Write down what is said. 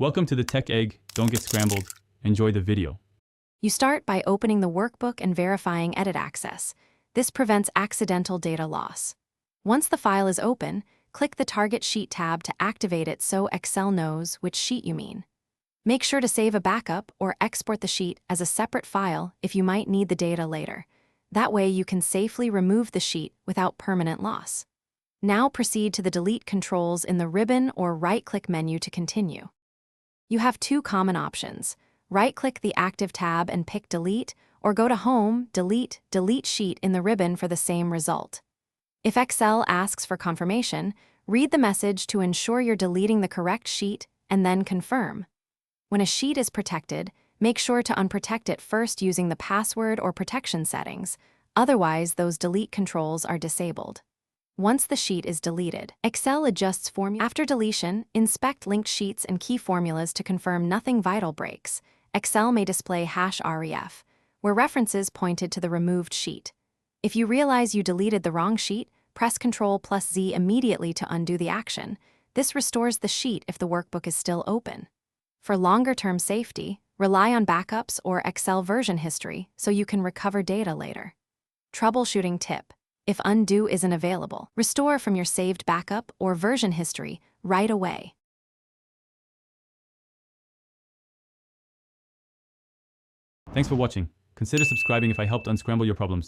Welcome to the Tech Egg. Don't get scrambled. Enjoy the video. You start by opening the workbook and verifying edit access. This prevents accidental data loss. Once the file is open, click the Target Sheet tab to activate it so Excel knows which sheet you mean. Make sure to save a backup or export the sheet as a separate file if you might need the data later. That way you can safely remove the sheet without permanent loss. Now proceed to the delete controls in the ribbon or right-click menu to continue. You have two common options. Right-click the active tab and pick Delete, or go to Home, Delete, Delete Sheet in the ribbon for the same result. If Excel asks for confirmation, read the message to ensure you're deleting the correct sheet and then confirm. When a sheet is protected, make sure to unprotect it first using the password or protection settings, otherwise those delete controls are disabled. Once the sheet is deleted, Excel adjusts formula. After deletion, inspect linked sheets and key formulas to confirm nothing vital breaks. Excel may display #ref, where references pointed to the removed sheet. If you realize you deleted the wrong sheet, press Ctrl+Z immediately to undo the action. This restores the sheet if the workbook is still open. For longer-term safety, rely on backups or Excel version history so you can recover data later. Troubleshooting tip. If undo isn't available, restore from your saved backup or version history right away. Thanks for watching. Consider subscribing if I helped unscramble your problems.